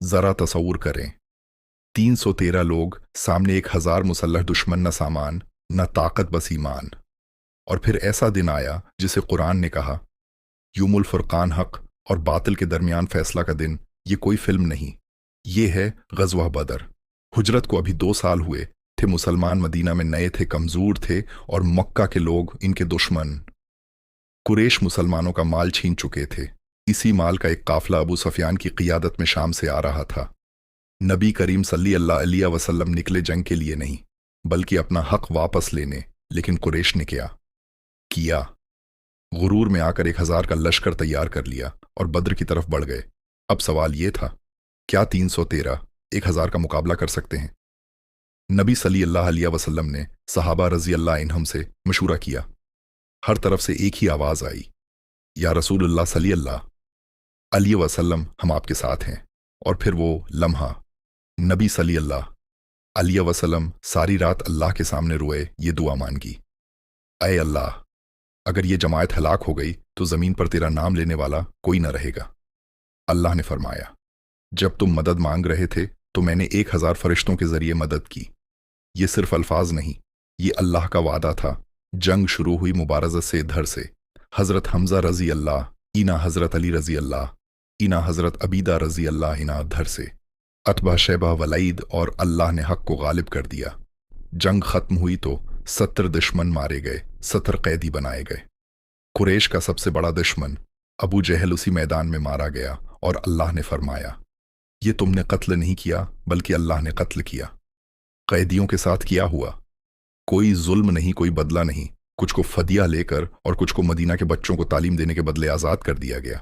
जरा तसव्वुर करें, 313 लोग सामने 1000 मुसल्लह दुश्मन, न सामान न ताकत बस ईमान। और फिर ऐसा दिन आया जिसे कुरान ने कहा, यूमुल फुरकान, हक और बातिल के दरमियान फैसला का दिन। ये कोई फिल्म नहीं, ये है गज़वा बदर। हुजरत को अभी 2 साल हुए थे। मुसलमान मदीना में नए थे, कमजोर थे, और मक्का के लोग इनके दुश्मन। कुरैश मुसलमानों का माल छीन चुके थे। इसी माल का एक काफिला अबू सफियान की क़ियादत में शाम से आ रहा था। नबी करीम सल्लल्लाहु अलैहि वसल्लम निकले जंग के लिए नहीं, बल्कि अपना हक वापस लेने। लेकिन कुरैश ने क्या किया? गुरूर में आकर 1000 का लश्कर तैयार कर लिया और बद्र की तरफ बढ़ गए। अब सवाल ये था, क्या 313 1000 का मुकाबला कर सकते हैं? नबी सल्लल्लाहु अलैहि वसल्लम ने सहाबा रज़ी अल्लाह इन्हम से मशूरा किया। हर तरफ से एक ही आवाज़ आई, या रसूलुल्लाह सल्लल्लाहु अलैहि वसल्लम, हम आपके साथ हैं। और फिर वो लम्हा, नबी सल्लल्लाहु अलैहि वसल्लम सारी रात अल्लाह के सामने रोए, ये दुआ मांगी, ऐ अल्लाह, अगर ये जमायत हलाक हो गई तो ज़मीन पर तेरा नाम लेने वाला कोई न रहेगा। अल्लाह ने फरमाया, जब तुम मदद मांग रहे थे तो मैंने 1000 फरिश्तों के जरिए मदद की। ये सिर्फ अल्फाज नहीं, ये अल्लाह का वादा था। जंग शुरू हुई मुबारज़त से इधर से। हज़रत हमज़ा रज़ी अल्लाह इना, हज़रत अली रज़ी अल्लाह इना, हज़रत अबीदा रज़ी अल्लाह इना धर से। अतबा, शैबा, वलीद, और अल्लाह ने हक को गालिब कर दिया। जंग खत्म हुई तो 70 दुश्मन मारे गए, 70 कैदी बनाए गए। कुरैश का सबसे बड़ा दुश्मन अबू जहल उसी मैदान में मारा गया, और अल्लाह ने फरमाया, ये तुमने कत्ल नहीं किया बल्कि अल्लाह ने कत्ल किया। कैदियों के साथ किया हुआ कोई जुल्म नहीं, कोई बदला नहीं। कुछ को फदिया लेकर और कुछ को मदीना के बच्चों को तालीम देने के बदले आज़ाद कर दिया गया।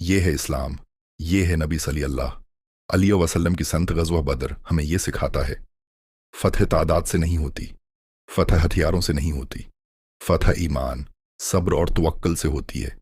ये है इस्लाम, ये है नबी सल्लल्लाहु अलैहि वसल्लम की संत। गज़वा बदर हमें यह सिखाता है, फतह तादाद से नहीं होती, फतह हथियारों से नहीं होती, फतह ईमान, सब्र और तवक्कुल से होती है।